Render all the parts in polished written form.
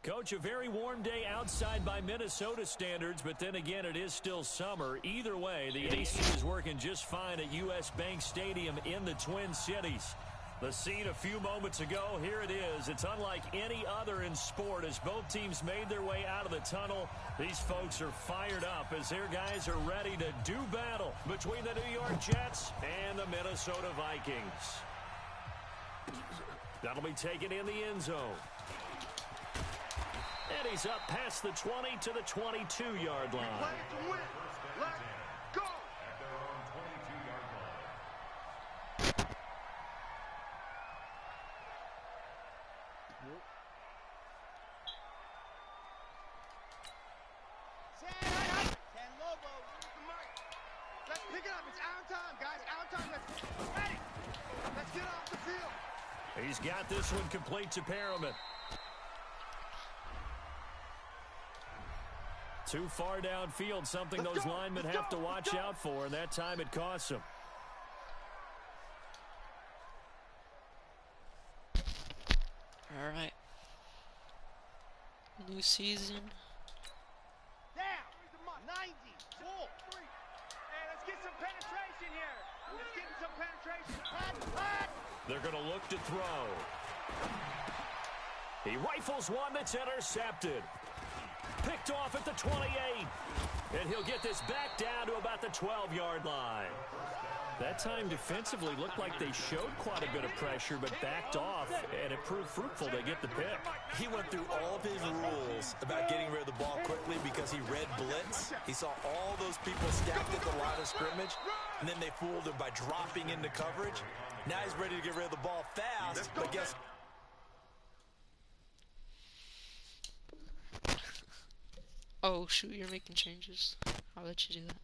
Coach, a very warm day outside by Minnesota standards, but then again, it is still summer. Either way, the AC is working just fine at U.S. Bank Stadium in the Twin Cities. The scene a few moments ago, here it is. It's unlike any other in sport as both teams made their way out of the tunnel. These folks are fired up as their guys are ready to do battle between the New York Jets and the Minnesota Vikings. That'll be taken in the end zone. And he's up past the 20 to the 22-yard line. Play to win. Let's go. Let's pick it up. It's our time, guys. Our time. Let's get off the field. He's got this one complete to Perriman. Too far downfield, something those linemen have to watch out for, and that time it costs them. All right. New season. Down. 90. 4. 3. Hey, let's get some penetration here. Let's get some penetration. They're going to look to throw. He rifles one that's intercepted. Picked off at the 28. And he'll get this back down to about the 12-yard line. That time defensively looked like they showed quite a bit of pressure but backed off, and it proved fruitful. They get the pick. He went through all of his rules about getting rid of the ball quickly because he read blitz. He saw all those people stacked at the line of scrimmage, and then they fooled him by dropping into coverage. Now he's ready to get rid of the ball fast, but guess Oh, shoot, you're making changes. I'll let you do that.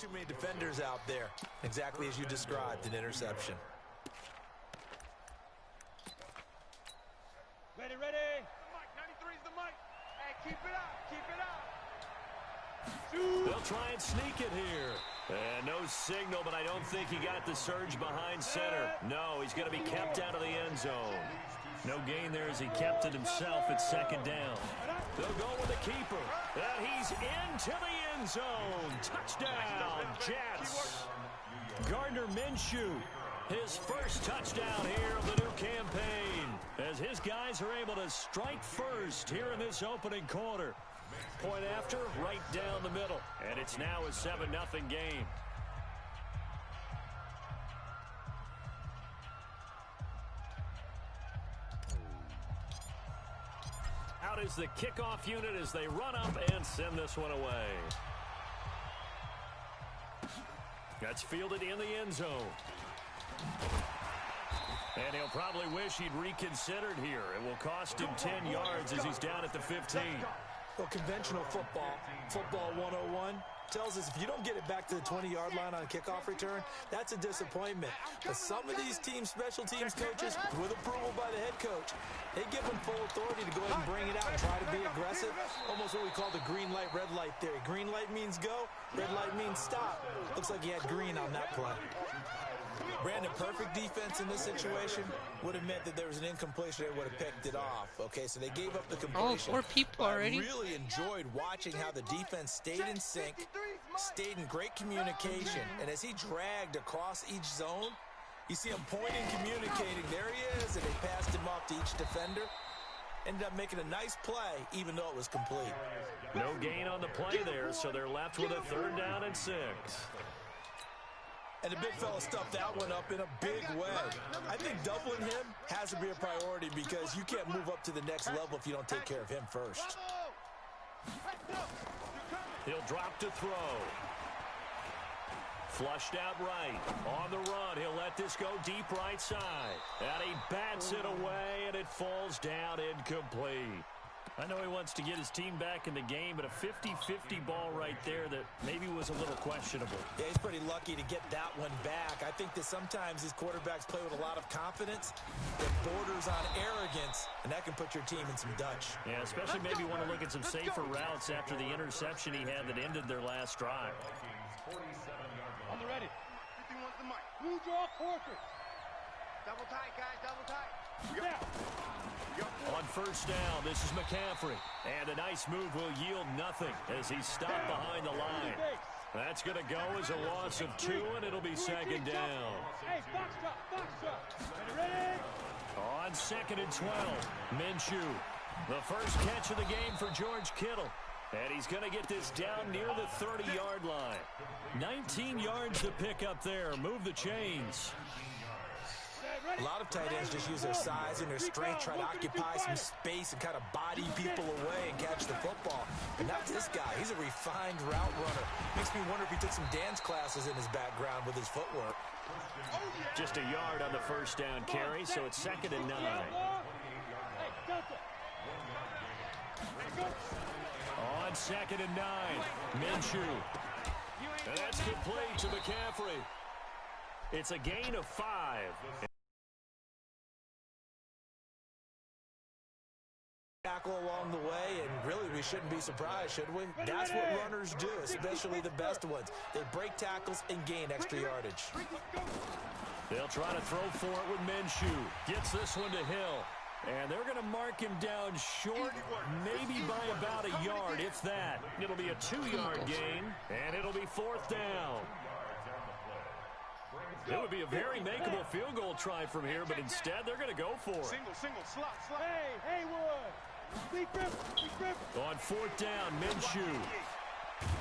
too many defenders out there. Exactly as you described, an interception. Ready. The mic, 93's the mic. Hey, keep it up. They'll try and sneak it here. And no signal, but I don't think he got the surge behind center. No, he's going to be kept out of the end zone. No gain there as he kept it himself at second down. They'll go with the keeper. And he's into the end zone. Touchdown, Jets. Gardner Minshew, his first touchdown here of the new campaign, as his guys are able to strike first here in this opening quarter. Point after, right down the middle. And it's now a 7-0 game. Out is the kickoff unit as they run up and send this one away. That's fielded in the end zone. And he'll probably wish he'd reconsidered here. It will cost him 10 yards as he's down at the 15. Well, conventional football 101, tells us if you don't get it back to the 20-yard line on a kickoff return, that's a disappointment. But some of these teams, special teams coaches, with approval by the head coach, they give them full authority to go ahead and bring it out and try to be aggressive, almost almost what we call the green light, red light theory. Green light means go, red light means stop. Looks like he had green on that play. Brandon, perfect defense in this situation would have meant that there was an incompletion. They would have picked it off. Okay, so they gave up the completion. Oh, 4 people already. I really enjoyed watching how the defense stayed in sync, stayed in great communication, and as he dragged across each zone, you see him pointing, communicating. There he is, and they passed him off to each defender. Ended up making a nice play, even though it was complete. No gain on the play there, so they're left with a 3rd down and 6. And the big fella stuffed that one up in a big way. I think doubling him has to be a priority because you can't move up to the next level if you don't take care of him first. He'll drop to throw. Flushed out right. On the run, he'll let this go deep right side. And he bats it away, and it falls down incomplete. I know he wants to get his team back in the game, but a 50-50 ball right there that maybe was a little questionable. Yeah, he's pretty lucky to get that one back. I think that sometimes these quarterbacks play with a lot of confidence that borders on arrogance, and that can put your team in some Dutch. Yeah, especially maybe want to look at some safer routes after the interception he had that ended their last drive. On the ready. 51 to the mic. Blue draw quarter. Double tight, guys. Double tight. Yeah. On 1st down, this is McCaffrey. And a nice move will yield nothing as he's stopped behind the line. That's going to go as a loss of 2, and it'll be 2nd down. Hey, box drop. Ready? On 2nd and 12, Minshew. The first catch of the game for George Kittle. And he's going to get this down near the 30-yard line. 19 yards to pick up there. Move the chains. A lot of tight ends just use their size and their strength, try to occupy some space and kind of body people away and catch the football. But not this guy. He's a refined route runner. Makes me wonder if he took some dance classes in his background with his footwork. Just a yard on the 1st down carry, so it's 2nd and 9. On 2nd and 9, Minshew. And that's complete to McCaffrey. It's a gain of 5. Tackle along the way, and really we shouldn't be surprised, should we? That's what runners do, especially the best ones. They break tackles and gain extra yardage. They'll try to throw for it with Minshew. Gets this one to Hill. And they're going to mark him down short, maybe by about a yard, if that. It'll be a 2-yard gain, and it'll be 4th down. It would be a very makeable field goal try from here, but instead they're going to go for it. Single, slot. Hey, Haywood. Big grip. On 4th down, Minshew.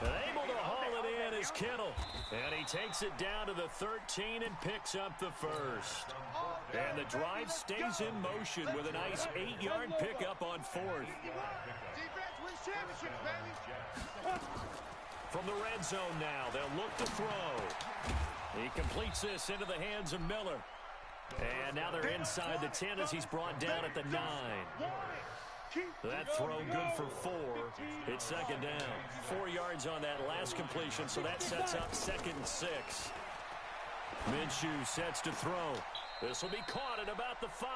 And able to haul it in is Kittle. And he takes it down to the 13 and picks up the 1st. And the drive stays in motion with a nice 8-yard pickup on 4th. Defense wins championships, baby. From the red zone now, they'll look to throw. He completes this into the hands of Miller. And now they're inside the 10 as he's brought down at the 9. That throw good for 4. It's 2nd down. 4 yards on that last completion, so that sets up 2nd and 6. Minshew sets to throw. This will be caught at about the 5.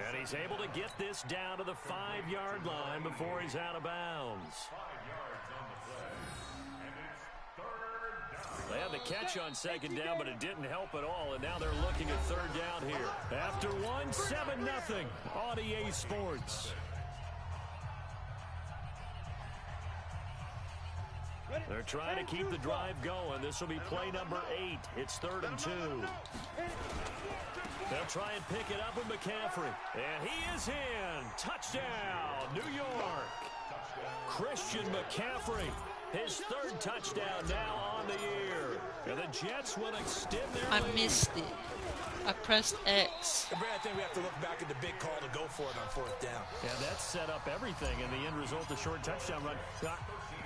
And he's able to get this down to the 5-yard line before he's out of bounds. They had the catch on 2nd down, but it didn't help at all, and now they're looking at 3rd down here. After 7-0 on EA Sports. They're trying to keep the drive going. This will be play number 8. It's 3rd and 2. They'll try and pick it up with McCaffrey. And he is in. Touchdown, New York. Christian McCaffrey. His 3rd touchdown now on the year. And the Jets will extend their lead. I missed it. I pressed X. And Brad, I think we have to look back at the big call to go for it on 4th down. Yeah, that set up everything, and the end result, the short touchdown run.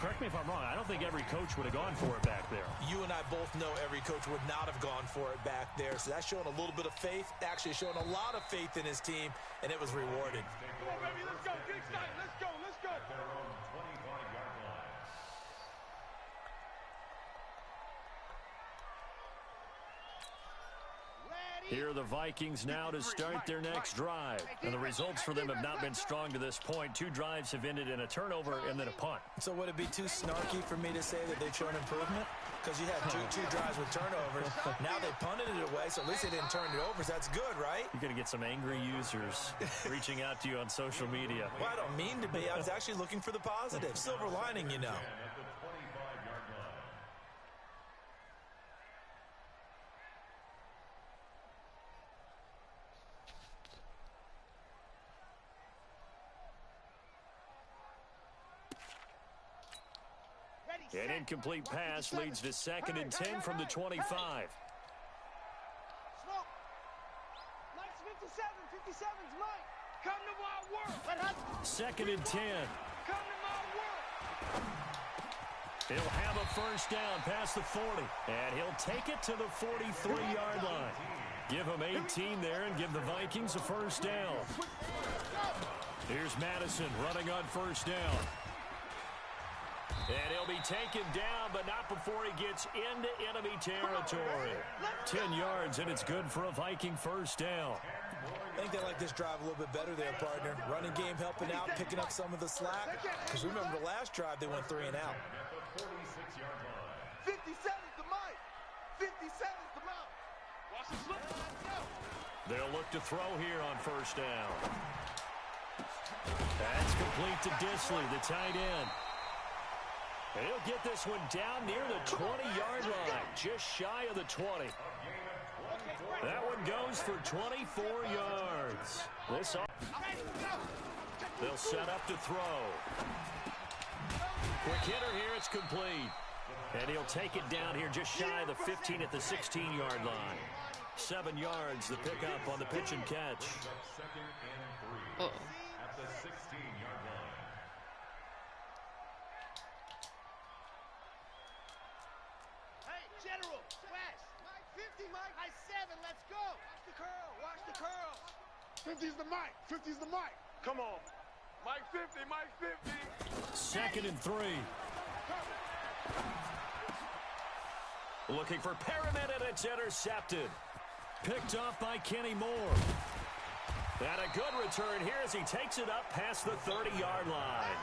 Correct me if I'm wrong. I don't think every coach would have gone for it back there. You and I both know every coach would not have gone for it back there. So that's showing a little bit of faith, actually showing a lot of faith in his team, and it was rewarded. Come on, baby, let's go. Get excited. Let's go. Here are the Vikings now to start their next drive. And the results for them have not been strong to this point. 2 drives have ended in a turnover and then a punt. So would it be too snarky for me to say that they've shown improvement? Because you had two drives with turnovers. Now they punted it away, so at least they didn't turn it over. So that's good, right? You're going to get some angry users reaching out to you on social media. Well, I don't mean to be. I was actually looking for the positive. Silver lining, you know. An incomplete pass leads to 2nd and 10 from the 25. Smoke. Mike's 57. 57's Mike. Come to my work. 2nd and 10. Come to my work. He'll have a first down past the 40. And he'll take it to the 43-yard line. Give him 18 there and give the Vikings a first down. Here's Madison running on first down. And he'll be taken down, but not before he gets into enemy territory. 10 yards, and it's good for a Viking first down. I think they like this drive a little bit better there, partner. Running game helping out, picking up some of the slack. Because remember the last drive, they went 3 and out. 57's the Mike. 57's the Mount. Watch the slip. They'll look to throw here on first down. That's complete to Disley, the tight end. And he'll get this one down near the 20-yard line, just shy of the 20. That one goes for 24 yards. They'll set up to throw. Quick hitter here, it's complete. And he'll take it down here just shy of the 15 at the 16-yard line. 7 yards, the pickup on the pitch and catch. Uh-oh. General, West. Mike 50, Mike. High 7, let's go. Watch the curl, watch the curl. 50's the Mike, 50's the Mike. Come on. Mike 50, Mike 50. 2nd and 3. Looking for Perriman, and it's intercepted. Picked off by Kenny Moore. And a good return here as he takes it up past the 30-yard line.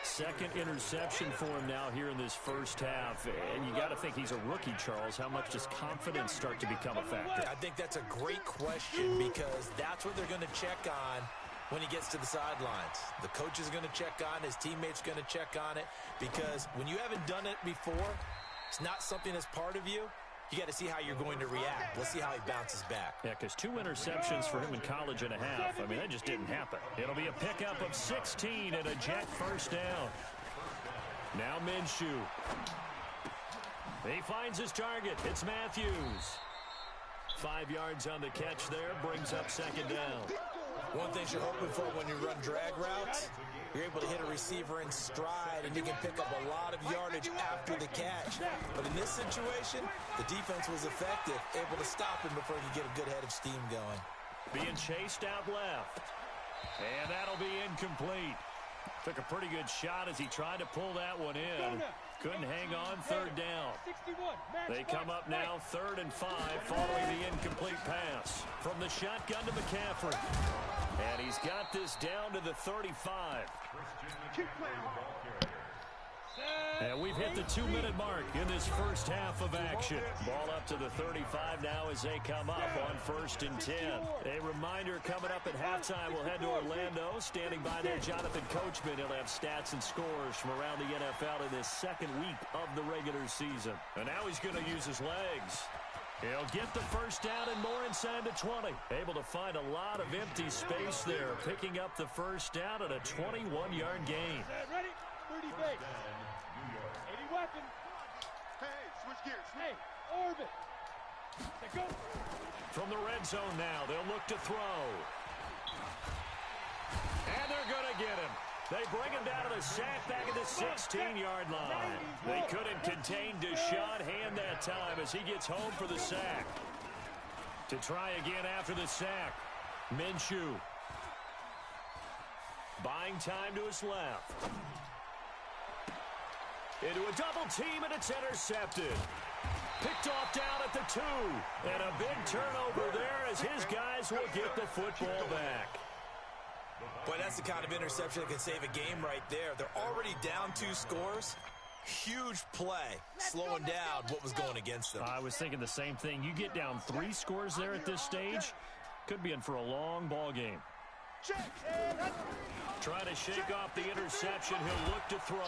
2nd interception for him now here in this first half. And you got to think he's a rookie, Charles. How much does confidence start to become a factor? I think that's a great question because that's what they're going to check on when he gets to the sidelines. The coach is going to check on, his teammates are going to check on it, because when you haven't done it before, it's not something that's part of you. You got to see how you're going to react. We'll see how he bounces back. Yeah, because 2 interceptions for him in college and a half. I mean, that just didn't happen. It'll be a pickup of 16 and a Jet first down. Now Minshew. He finds his target. It's Matthews. 5 yards on the catch there. Brings up 2nd down. One thing you're hoping for when you run drag routes, you're able to hit a receiver in stride, and you can pick up a lot of yardage after the catch. But in this situation, the defense was effective, able to stop him before he could get a good head of steam going. Being chased out left. And that'll be incomplete. Took a pretty good shot as he tried to pull that one in. Couldn't hang on, 3rd down. They come up now 3rd and 5 following the incomplete pass. From the shotgun to McCaffrey. And he's got this down to the 35. And we've hit the 2-minute mark in this first half of action. Ball up to the 35 now as they come up on 1st and 10. A reminder, coming up at halftime, we'll head to Orlando. Standing by there, Jonathan Coachman. He'll have stats and scores from around the NFL in this 2nd week of the regular season. And now he's going to use his legs. He'll get the first down and more inside the 20. Able to find a lot of empty space there, picking up the first down at a 21-yard gain. Ready? 30 base. 80 weapon. Hey, switch gears. Hey, orbit. Go. From the red zone now, they'll look to throw. And they're going to get him. They bring him down to the sack back at the 16-yard line. They couldn't contain Deshaun Hand that time as he gets home for the sack. To try again after the sack, Minshew. Buying time to his left. Into a double team, and it's intercepted. Picked off down at the 2. And a big turnover there as his guys will get the football back. Boy, that's the kind of interception that can save a game right there. They're already down 2 scores. Huge play, slowing down what was going against them. I was thinking the same thing. You get down 3 scores there at this stage, could be in for a long ball game. Trying to shake off the interception. He'll look to throw.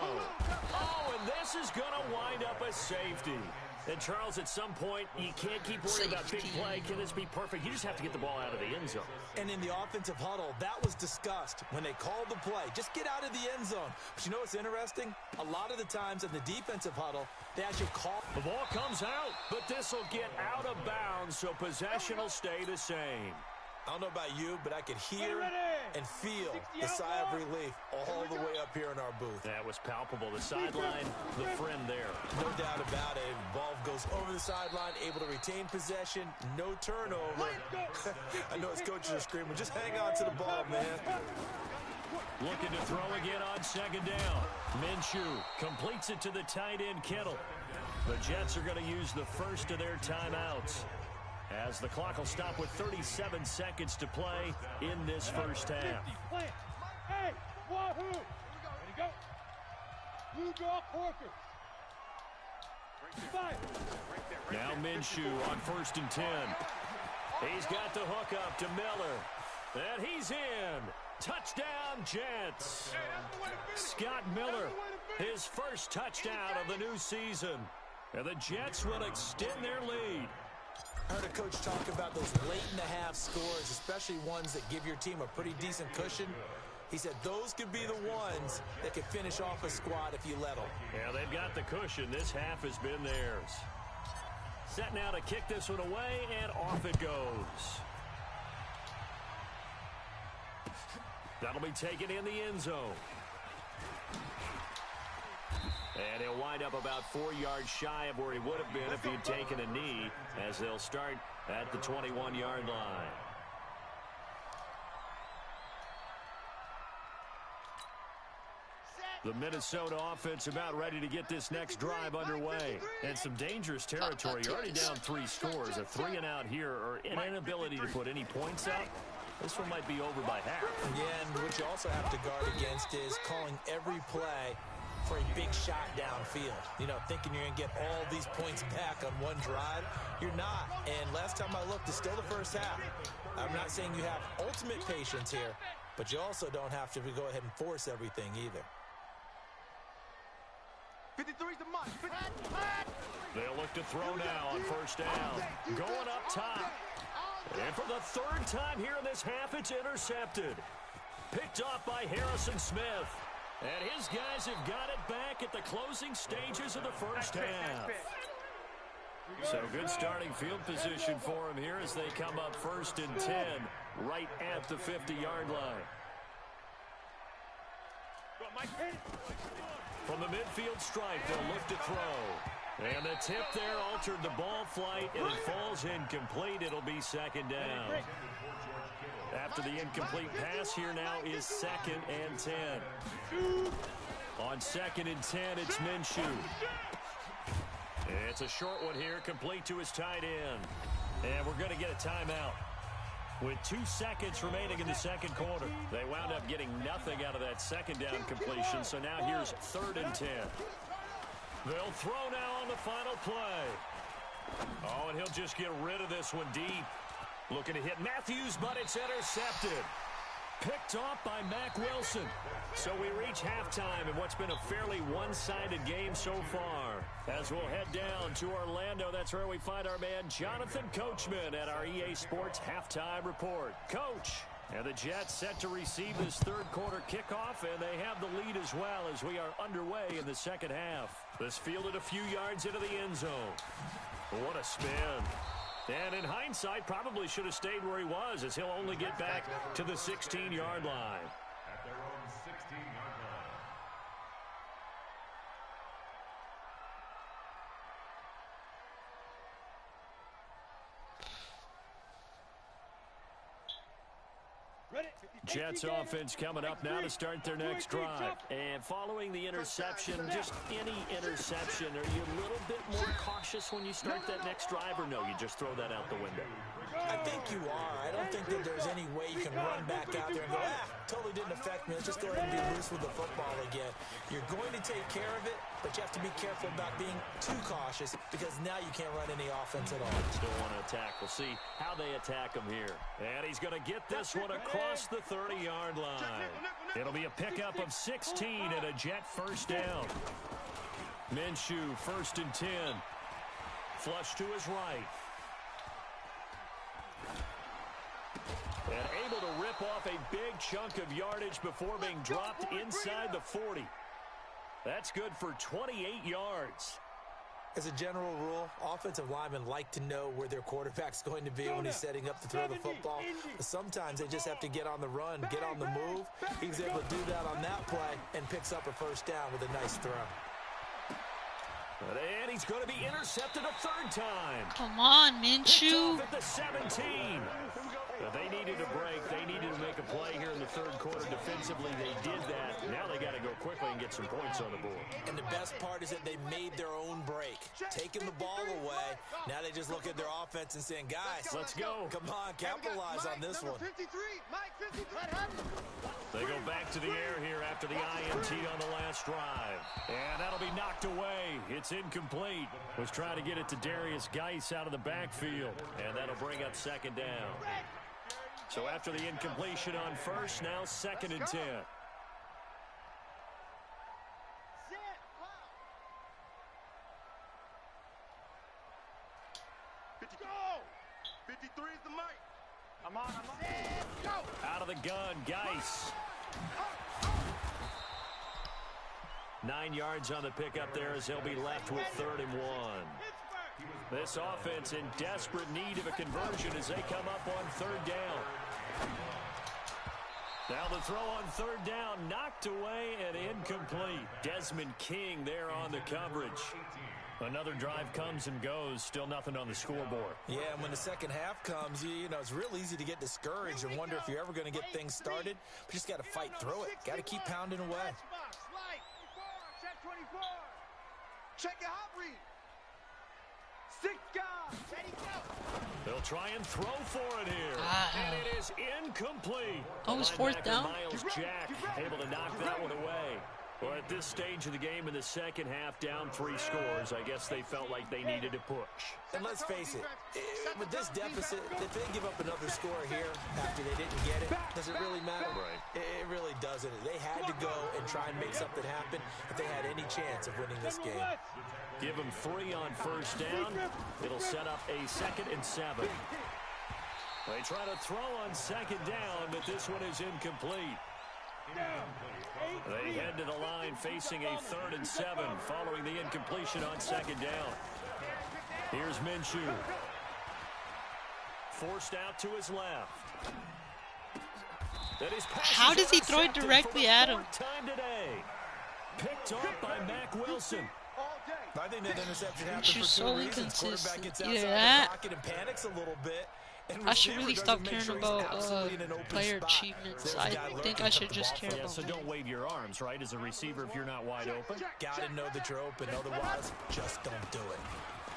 Oh, and this is going to wind up a safety. And, Charles, at some point, you can't keep worrying about big play. Can this be perfect? You just have to get the ball out of the end zone. And in the offensive huddle, that was discussed when they called the play. Just get out of the end zone. But you know what's interesting? A lot of the times in the defensive huddle, they actually call. The ball comes out, but this will get out of bounds, so possession will stay the same. I don't know about you, but I could hear and feel the sigh of relief all the way up here in our booth. That was palpable. The sideline, the friend there. No doubt about it. Ball goes over the sideline, able to retain possession, no turnover. I know his coaches are screaming, just hang on to the ball, man. Looking to throw again on second down. Minshew completes it to the tight end, Kittle. The Jets are going to use the first of their timeouts, as the clock will stop with 37 seconds to play in this first half. Hey, wahoo! Ready to go. Blue dog Corker. Now Minshew on 1st and 10. He's got the hook up to Miller. And he's in. Touchdown, Jets. Scott Miller, his first touchdown of the new season. And the Jets will extend their lead. I heard a coach talk about those late-in-the-half scores, especially ones that give your team a pretty decent cushion. He said those could be the ones that could finish off a squad if you let them. Yeah, they've got the cushion. This half has been theirs. Set now to kick this one away, and off it goes. That'll be taken in the end zone. And he'll wind up about 4 yards shy of where he would have been if he'd taken a knee, as they'll start at the 21-yard line. The Minnesota offense about ready to get this next drive underway. And some dangerous territory. You're already down 3 scores. A 3 and out here, or an inability to put any points up. This one might be over by half. Yeah, and what you also have to guard against is calling every play for a big shot downfield. You know, thinking you're going to get all these points back on one drive. You're not. And last time I looked, it's still the first half. I'm not saying you have ultimate patience here, but you also don't have to go ahead and force everything either. 53's the mark. They'll look to throw now on 1st down. Going up top. And for the 3rd time here in this half, it's intercepted. Picked off by Harrison Smith. And his guys have got it back at the closing stages of the first half. So good starting field position for him here as they come up 1st and 10, right at the 50-yard line. From the midfield stripe, they'll look to throw. And the tip there altered the ball flight, and it falls incomplete. It'll be 2nd down. After the incomplete pass, here now is 2nd and 10. On 2nd and 10, it's Minshew. It's a short one here, complete to his tight end. And we're going to get a timeout. With 2 seconds remaining in the 2nd quarter, they wound up getting nothing out of that 2nd down completion, so now here's 3rd and 10. They'll throw now on the final play. Oh, and he'll just get rid of this one deep. Looking to hit Matthews, but it's intercepted. Picked off by Mack Wilson. So we reach halftime in what's been a fairly one-sided game so far. As we'll head down to Orlando, that's where we find our man Jonathan Coachman at our EA Sports Halftime Report. Coach, and the Jets set to receive this 3rd quarter kickoff, and they have the lead as well as we are underway in the 2nd half. This fielded a few yards into the end zone. What a spin. And in hindsight, probably should have stayed where he was, as he'll only get back to the 16-yard line. At their own 16-yard line. Ready? 55. Jets offense coming up now to start their next drive. And following the interception, just any interception, are you a little bit more cautious when you start that next drive, or no, you just throw that out the window? I think you are. I don't think that there's any way you can run back out there and go, totally didn't affect me. Let's just go ahead and be loose with the football again. You're going to take care of it, but you have to be careful about being too cautious because now you can't run any offense at all. Still want to attack. We'll see how they attack him here. And he's going to get this one across the 30-yard line. It'll be a pickup of 16 and a Jet first down. Minshew, 1st and 10. Flush to his right. And able to rip off a big chunk of yardage before being dropped inside the 40. That's good for 28 yards. As a general rule, offensive linemen like to know where their quarterback's going to be when he's setting up to throw the football. But sometimes they just have to get on the run, get on the move. He was able to do that on that play and picks up a first down with a nice throw. And he's going to be intercepted a 3rd time. Come on, Minshew. At the 17. But they needed a break. They needed to make a play here in the 3rd quarter. Defensively, they did that. Now they got to go quickly and get some points on the board. And the best part is that they made their own break, taking the ball away. Now they just look at their offense and saying, guys, let's go. Come on, capitalize on this one. They go back to the air here after the INT on the last drive. And that'll be knocked away. It's incomplete. Was trying to get it to Darius Geis out of the backfield. And that'll bring up 2nd down. So after the incompletion on 1st, now 2nd and 10. Go! 53 is the mic. I'm on. Go! Out of the gun, Geis. 9 yards on the pickup there as they'll be left with 3rd and 1. This offense in desperate need of a conversion as they come up on 3rd down. Now the throw on 3rd down, knocked away and incomplete. Desmond King there on the coverage. Another drive comes and goes, still nothing on the scoreboard. Yeah, and when the second half comes, you know, it's real easy to get discouraged and wonder if you're ever going to get things started. But you just got to fight through it. Got to keep pounding away. Check 24. Check your hot read. 6 guys. Ready, go. They'll try and throw for it here. And it is incomplete. Oh, it's 4th down. Miles Jack able to knock that one away. Well, at this stage of the game in the second half, down 3 scores, I guess they felt like they needed to push. And let's face it, with this deficit, if they give up another score here after they didn't get it, does it really matter? Right. It really doesn't. They had to go and try and make something happen if they had any chance of winning this game. Give them 3 on 1st down. It'll set up a 2nd and 7. They try to throw on 2nd down, but this one is incomplete. They head to the line facing a 3rd and 7 following the incompletion on 2nd down. Here's Minshew. Forced out to his left. How does he throw it directly at him? Time today. Picked off by Mack Wilson. I think that interception happened She's for 2 so reasons. Quarterback inconsistent. gets Either outside that, the pocket and panics a little bit. I should really stop caring about player achievements. I think I should just care about so don't wave your arms, right, as a receiver if you're not wide open. Gotta know that you're open. Otherwise, just don't do it.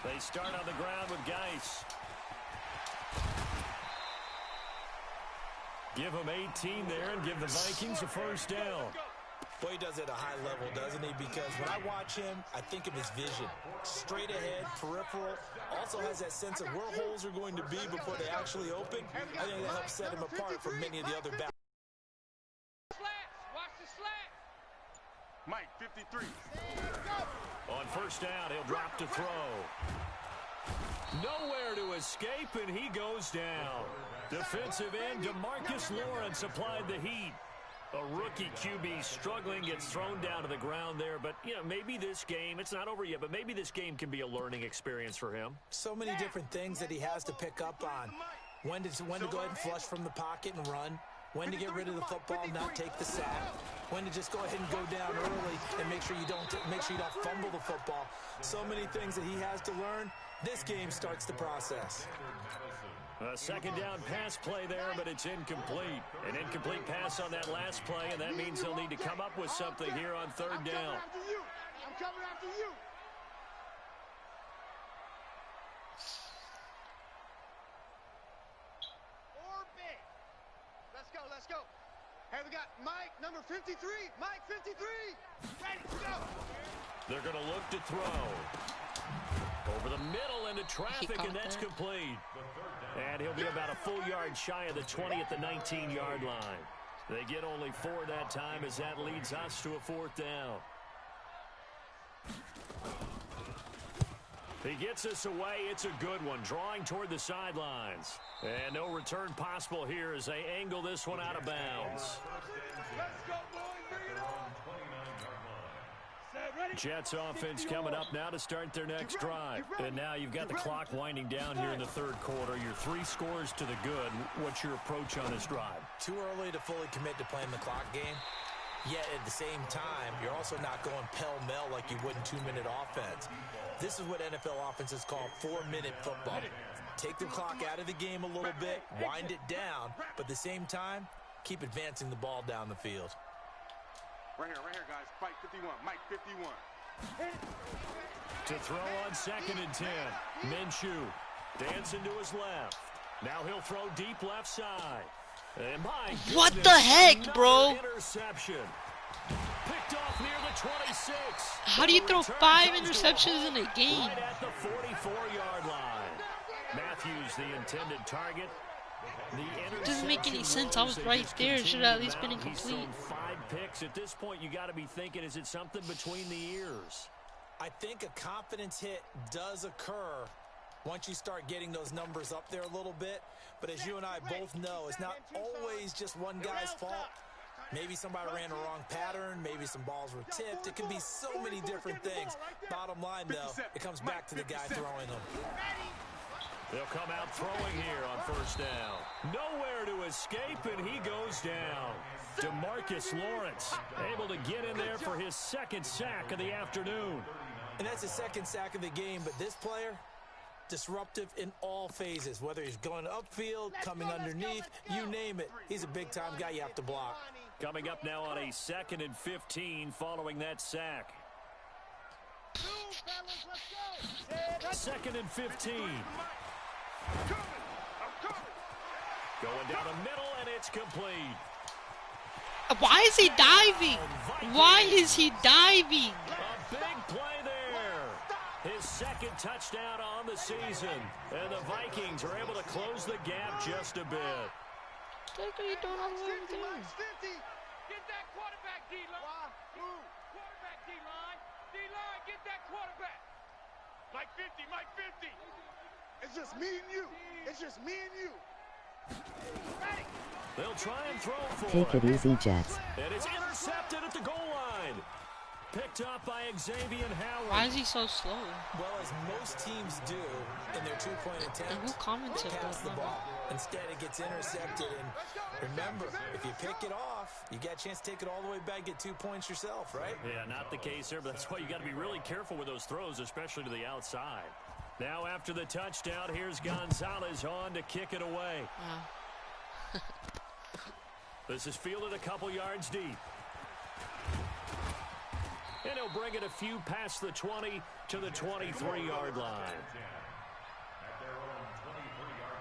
They start on the ground with Geis. Give him 18 there and give the Vikings a 1st down. Boy, he does it at a high level, doesn't he? Because when I watch him, I think of his vision. Straight ahead, peripheral. Also has that sense of where holes are going to be before they actually open. I think that helps set him apart from many of the other backs. Watch the slat. Mike, 53. On 1st down, he'll drop to throw. Nowhere to escape, and he goes down. Defensive end DeMarcus Lawrence applied the heat. A rookie QB struggling, gets thrown down to the ground there. But, you know, maybe this game, it's not over yet, but maybe this game can be a learning experience for him. So many different things that he has to pick up on. When to go ahead and flush from the pocket and run. When to get rid of the football, not take the sack. When to just go ahead and go down early and make sure you don't fumble the football. So many things that he has to learn. This game starts the process. A second down pass play there, but it's incomplete. An incomplete pass on that last play, and that means they'll need to come up with something here on third down. I'm coming after you. Orbit. Let's go. Hey, we got Mike, number 53. Mike, 53. Ready, go. They're going to look to throw. Over the middle into traffic, and that's complete. And he'll be about a full yard shy of the 20 at the 19-yard line. They get only 4 that time as that leads us to a fourth down. He gets us away. It's a good one, drawing toward the sidelines. And no return possible here as they angle this one out of bounds. Let's go, boys. Bring it on. Jets offense coming up now to start their next drive. And now you've got the clock winding down here in the third quarter. Your 3 scores to the good. What's your approach on this drive? Too early to fully commit to playing the clock game. Yet at the same time, you're also not going pell-mell like you would in 2-minute offense. This is what NFL offenses call 4-minute football. Take the clock out of the game a little bit, wind it down, but at the same time, keep advancing the ball down the field. Right here, guys. Mike 51. Mike 51. To throw on 2nd and 10. Minshew dancing to his left. Now he'll throw deep left side. And my goodness, what the heck, bro? Interception. Picked off near the 26. How do you throw 5 interceptions in a game? Right at the 44-yard line. Matthews, the intended target. Doesn't make any sense. I was right there. It should have at least been incomplete. He's thrown 5 picks. At this point, you got to be thinking, is it something between the ears? I think a confidence hit does occur once you start getting those numbers up there a little bit. But as you and I both know, it's not always just one guy's fault. Maybe somebody ran a wrong pattern. Maybe some balls were tipped. It can be so many different things. Bottom line, though, it comes back to the guy throwing them. They'll come out throwing here on first down. Nowhere to escape, and he goes down. DeMarcus Lawrence able to get in there for his 2nd sack of the afternoon. And that's his 2nd sack of the game, but this player, disruptive in all phases, whether he's going upfield, coming underneath, you name it. He's a big-time guy you have to block. Coming up now on a 2nd and 15 following that sack. 2nd and 15. Going down the middle, and it's complete. Why is he diving? Why is he diving? A big play there. His 2nd touchdown on the season. And the Vikings are able to close the gap just a bit. What are you doing all the way over there? Get that quarterback, D-line. Quarterback, D-line. D-line, get that quarterback. Mike 50. Mike 50. It's just me and you. It's just me and you. They'll try and throw for Take it easy, Jets. And it's intercepted at the goal line. Picked up by Xavier Howard. Why is he so slow? Well, as most teams do in their 2-point And who attempt, commented pass the that? ball. Instead, it gets intercepted. And remember, if you pick it off, you got a chance to take it all the way back, get 2 points yourself, right? Yeah, not the case there, but that's why you got to be really careful with those throws, especially to the outside. Now after the touchdown, here's Gonzalez on to kick it away. Wow. This is fielded a couple yards deep. And he'll bring it a few past the 20 to the 23-yard line. At their own 23-yard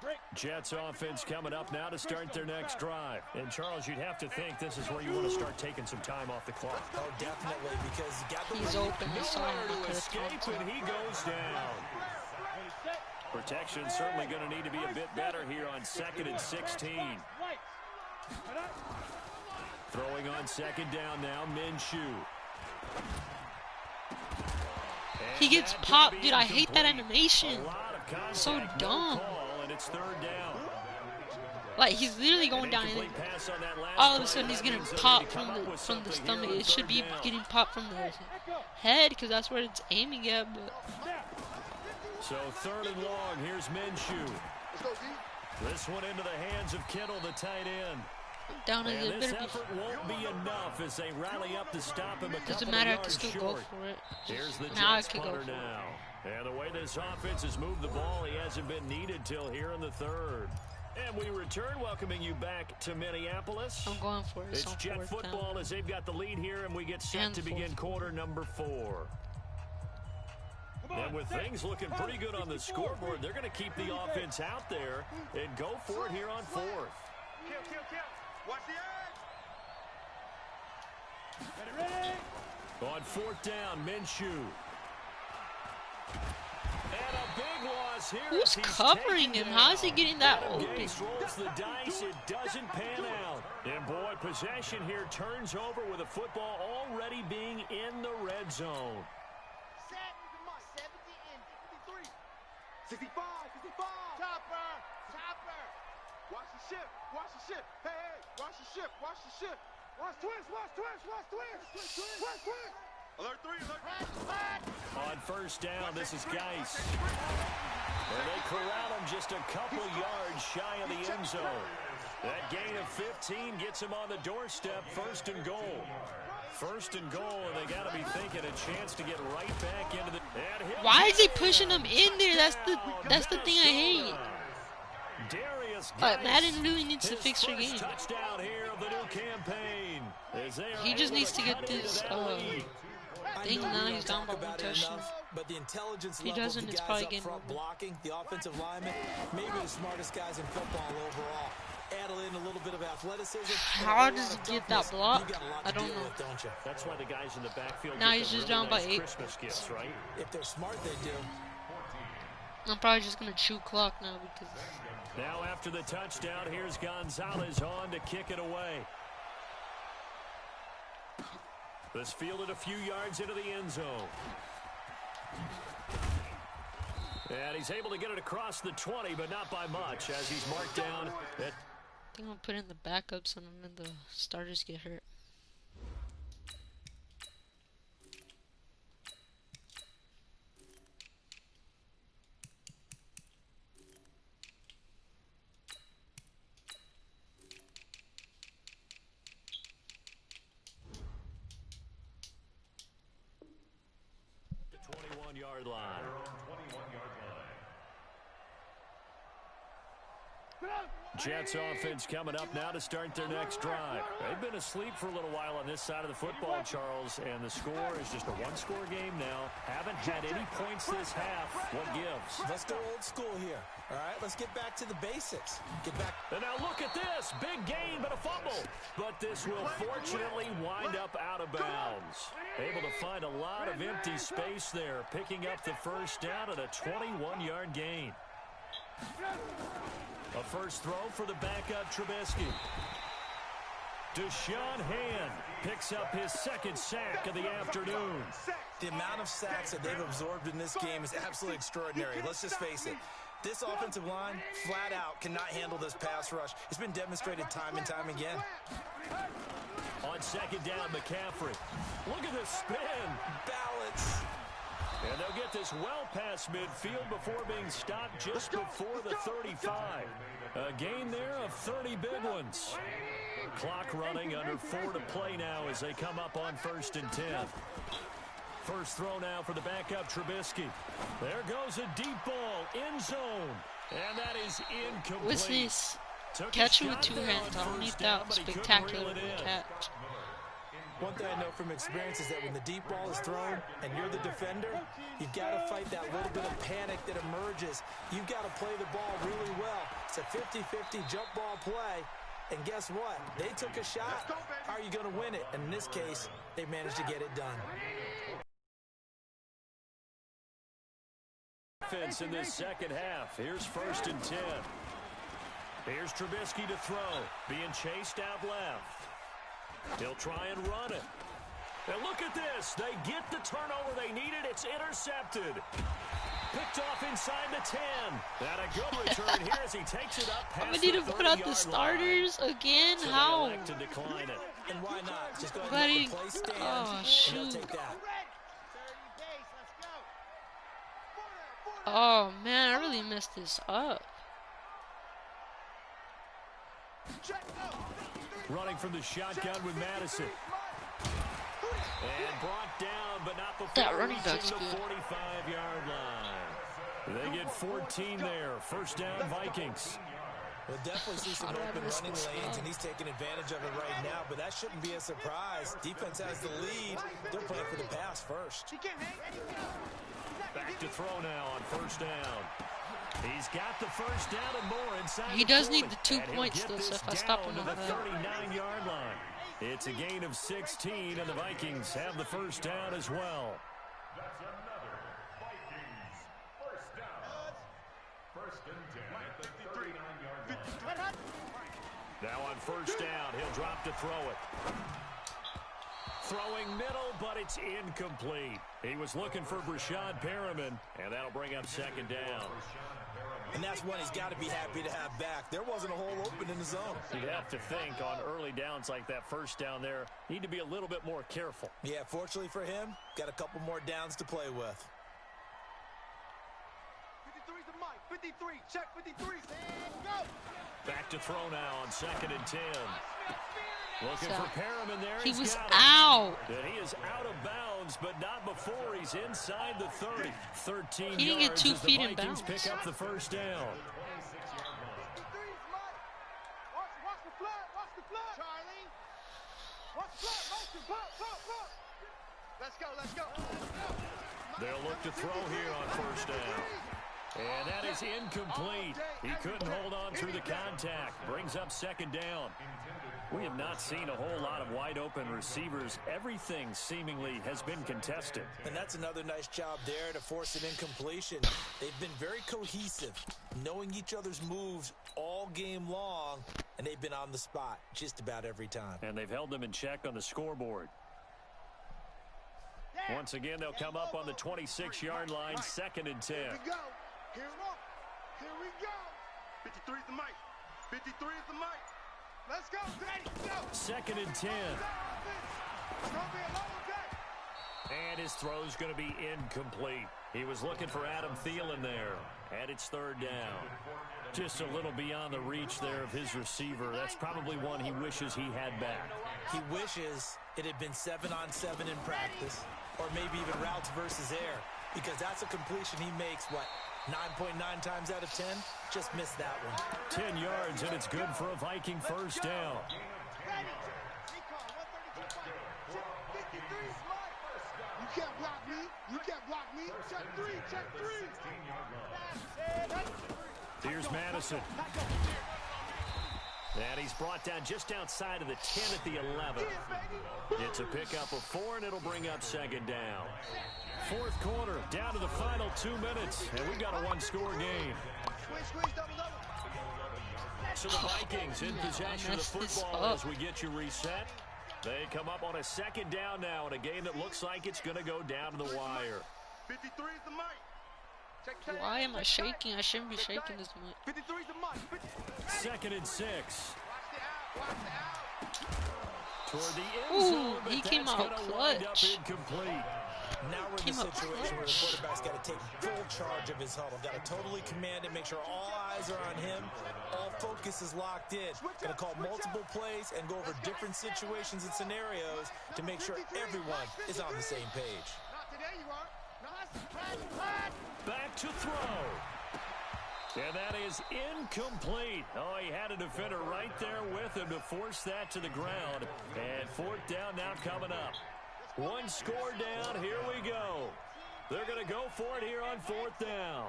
line. Jets offense coming up now to start their next drive. And, Charles, you'd have to think this is where you want to start taking some time off the clock. Oh, definitely, because you got the He's open. He saw him. Nowhere He to could escape, have and he goes down. Protection certainly going to need to be a bit better here on 2nd and 16. Throwing on 2nd down now, Minshew. He gets popped. Dude, I hate that animation. So dumb. And it's 3rd down. Like, he's literally going down, and all of a sudden he's getting popped from the stomach. It should be getting popped from the head, because that's where it's aiming at. But so 3rd and long. Here's Minshew. This one into the hands of Kittle, the tight end. Down as and it this better effort won't be enough as they rally up to stop him. Doesn't matter, I can still go for it. Here's the now Jets I can go for now. And the way this offense has moved the ball, he hasn't been needed till here in the 3rd. And we return, welcoming you back to Minneapolis. I'm going for it. It's Jet football as they've got the lead here, and we get set to begin quarter number 4. And with things looking pretty good on the scoreboard, they're going to keep the offense out there and go for it here on 4th. Kill. Watch the edge. Ready. On 4th down, Minshew. And a big loss here. Who's covering him? How is he getting that open? Rolls the dice. It doesn't pan out. And boy, possession here turns over with the football already being in the red zone. 65. Chopper. Watch the ship. Hey. Watch the ship. Watch twist. Alert 3. On 1st down, this is Geis. And they corral him just a couple yards shy of the end zone. That gain of 15 gets him on the doorstep. 1st and goal. 1st and goal, and they got to be thinking a chance to get right back into the. Why is he pushing him in there? That's the thing I hate. Madden really needs to fix their game. Touchdown here of the new campaign. He just needs to get this thing now. He's down by 1 touchdown. But the intelligence If he level doesn't, of the it's guys probably up getting front blocking, the offensive linemen, maybe the smartest guys in football overall. Add in a little bit of athleticism. How does he get that block? I don't know. Don't you? That's why the guys in the backfield. Now he's just down by 8. Christmas gifts, right? If they're smart, they do. I'm probably just gonna chew clock now because. Now after the touchdown, here's Gonzalez on to kick it away. This fielded a few yards into the end zone. And he's able to get it across the 20, but not by much as he's marked down. I think I'll put in the backups and then the starters get hurt. The 21-yard line. Jets offense coming up now to start their next drive. They've been asleep for a little while on this side of the football, Charles, and the score is just a one-score game now. Haven't had any points this half. What gives? Let's go old school here. All right, let's get back to the basics. Get back. And now look at this. Big gain, but a fumble. But this will fortunately wind up out of bounds. Able to find a lot of empty space there, picking up the first down at a 21-yard gain. A first throw for the backup Trubisky. Deshaun Hand picks up his second sack of the afternoon. The amount of sacks that they've absorbed in this game is absolutely extraordinary. Let's just face it. This offensive line, flat out, cannot handle this pass rush. It's been demonstrated time and time again. On second down, McCaffrey. Look at the spin. Balance. And they'll get this well past midfield before being stopped just before the 35. A gain there of 30 big ones. Clock running under 4 to play now as they come up on 1st and 10. First throw now for the backup Trubisky. There goes a deep ball, end zone. And that is incomplete. What's this? Catch it with 2 hands. I don't need that spectacular catch. One thing I know from experience is that when the deep ball is thrown and you're the defender, you've got to fight that little bit of panic that emerges. You've got to play the ball really well. It's a 50-50 jump ball play. And guess what? They took a shot. How are you going to win it? And in this case, they managed to get it done. Offense in this second half. Here's 1st and 10. Here's Trubisky to throw. Being chased out left. He'll try and run it. And look at this. They get the turnover they needed. It's intercepted. Picked off inside the 10. And a good return here as he takes it up past I'm gonna need to put out the starters again. So How? they elect to decline it. And why not? Just go ahead and let the play stand. Oh, And shoot. they'll take that. Oh, man, I really messed this up. Running from the shotgun with Madison. And brought down, but not before That running reaching back's the good. 45-yard line. They get 14 there. First down, Vikings. We'll definitely see some open running lanes, and he's taking advantage of it right now, but that shouldn't be a surprise. Defense has the lead. They're playing for the pass first. Back to throw now on first down. He's got the first down and more inside. He does need the 2 and he'll points, get though, so this if I stop him down on to the that. 39-yard line. It's a gain of 16, and the Vikings have the first down as well. That's another Vikings first down. First and 10 at the 39-yard line. Now on first down, he'll drop to throw it. Throwing middle, but it's incomplete. He was looking for Brashad Perriman, and that'll bring up second down. And that's one he's got to be happy to have back. There wasn't a hole open in the zone. You'd have to think on early downs like that first down there, need to be a little bit more careful. Yeah, fortunately for him, got a couple more downs to play with. 53's the mic. 53. Check 53. And go. Back to throw now on second and 10. Looking So, for Perriman there. he He's was got it. out. And he is out of bounds, but not before he's inside the 30. 13 He didn't get yards 2 as the feet in Vikings bounds. pick up the first down. 53's mic. Watch the flood. Watch the flood. Charlie. Watch the flood. Motion. Pop. Let's go. Let's go. They'll look to throw here on first down. And that is incomplete. He couldn't hold on through the contact. Brings up second down. We have not seen a whole lot of wide open receivers. Everything seemingly has been contested. And that's another nice job there to force an incompletion. They've been very cohesive, knowing each other's moves all game long, and they've been on the spot just about every time. And they've held them in check on the scoreboard. Once again, they'll come up on the 26-yard line, second and 10. Here we go. Here we go. 53's the mic. 53 is the mic. Let's go. Ready. Go. Second and 10. It's gonna be a long day. And his throw's going to be incomplete. He was looking for Adam Thielen there. And it's third down. Just a little beyond the reach there of his receiver. That's probably one he wishes he had back. He wishes it had been 7-on-7 in practice, or maybe even routes versus air, because that's a completion he makes, 9.9 times out of 10? Just missed that one. 10 yards, and it's good for a Viking first down. You can't block me. You can't block me. Check three. Check three. Here's Madison. And he's brought down just outside of the 10 at the 11. It's a pickup of 4, and it'll bring up second down. Fourth quarter, down to the final 2 minutes, and we've got a one-score game. So the Vikings in possession of the football as we get you reset. They come up on a second down now in a game that looks like it's going to go down to the wire. 53 is the mic. Why am I shaking? I shouldn't be shaking this much. 53's the mic. Second and 6. Watch the out. Toward the end Ooh, zone, but he came that's out gonna wind up clutch. incomplete. Now we're in the situation where the quarterback's got to take full charge of his huddle. Got to totally command it, make sure all eyes are on him. All focus is locked in. Going to call multiple plays and go over different situations and scenarios to make sure everyone is on the same page. Not today, you are. Back to throw. And that is incomplete. Oh, he had a defender right there with him to force that to the ground. And fourth down now coming up. One score down. Here we go. They're going to go for it here on fourth down.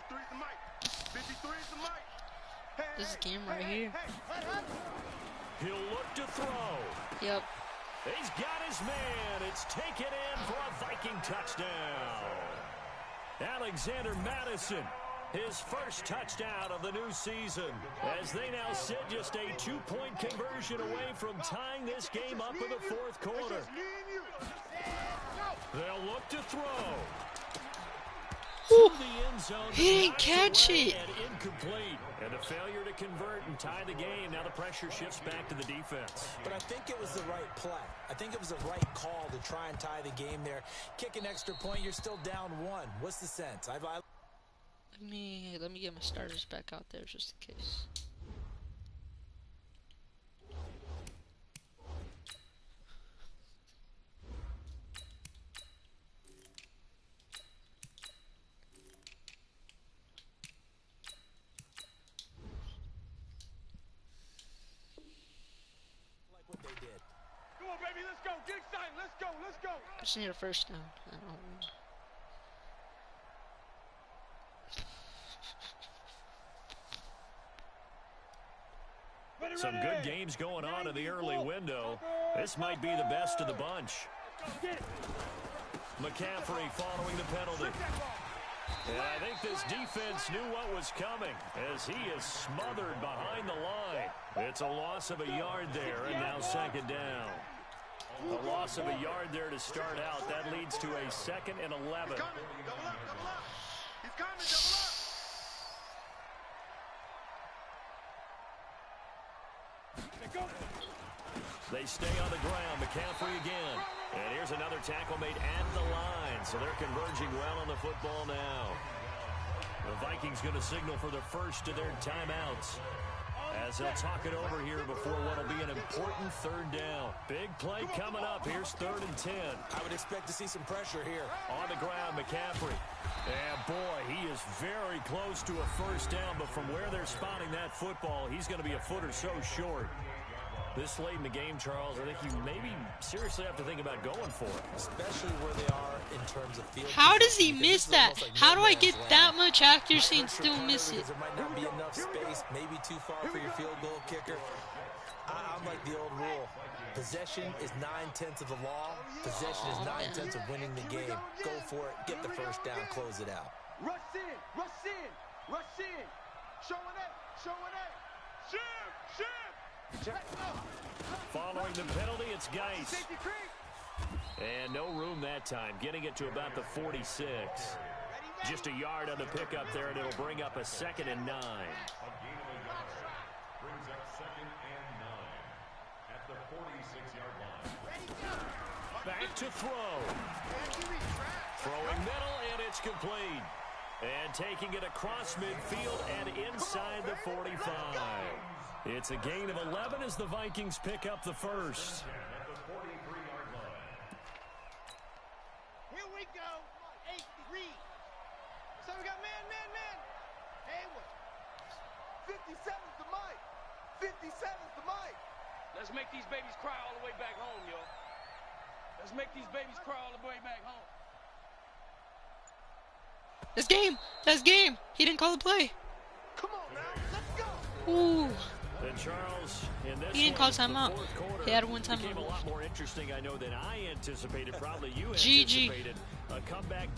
53 is the mic. 53 is the mic. This game right here. He'll look to throw. Yep. He's got his man. It's taken in for a Viking touchdown. Alexander Madison, his first touchdown of the new season, as they now sit just a 2-point conversion away from tying this game up in the fourth quarter. They'll look to throw. Ooh. to the end zone. He didn't catch it. And incomplete. And a failure to convert and tie the game. Now the pressure shifts back to the defense. But I think it was the right play. I think it was the right call to try and tie the game there. Kick an extra point, you're still down 1. What's the sense? Let me get my starters back out there just in case. Come on, baby, let's go. Get excited. Let's go. Let's go. I just need a first down. I don't know. Some good games going on in the early window. This might be the best of the bunch. McCaffrey following the penalty. And I think this defense knew what was coming as he is smothered behind the line. It's a loss of a yard there, and now second down. A loss of a yard there to start out. That leads to a 2nd and 11. Double up, double up. He's coming, double up. They stay on the ground. McCaffrey again. And here's another tackle made at the line. So they're converging well on the football now. The Vikings going to signal for the first of their timeouts, as they'll talk it over here before what will be an important 3rd down. Big play coming up. Here's 3rd and 10. I would expect to see some pressure here. On the ground, McCaffrey. And boy, he is very close to a first down, but from where they're spotting that football, he's going to be a foot or so short. This late in the game, Charles, I think you maybe seriously have to think about going for it. Especially where they are in terms of field. How does he miss that? How do I get that much accuracy and still miss it? There might not be enough space, maybe too far for your field goal kicker. I'm like the old rule. Possession is 9/10 of the law. Possession is 9/10 of winning the game. Go for it. Get the first down. Close it out. Rush in, rush in, rush in. Showing up, showing up. Shoot, shoot. Following the penalty, it's Geis. And no room that time, getting it to about the 46. Just a yard on the pickup there, and it'll bring up a 2nd and 9. Brings up 2nd and 9 at the 46-yard line. Back to throw. Throwing middle, and it's complete. And taking it across midfield and inside the 45. It's a gain of 11 as the Vikings pick up the first. At the 43-yard line. Here we go. 8-3. So we got man. Hayward. 57's the mic. 57's the mic. Let's make these babies cry all the way back home, yo. Let's make these babies cry all the way back home. That's game. That's game. He didn't call the play. Come on now. Let's go. Ooh. And Charles, in this He didn't call one, timeout. the fourth quarter He had one timeout. became a lot more interesting, I know, than I anticipated. Probably you GG. anticipated. A comeback.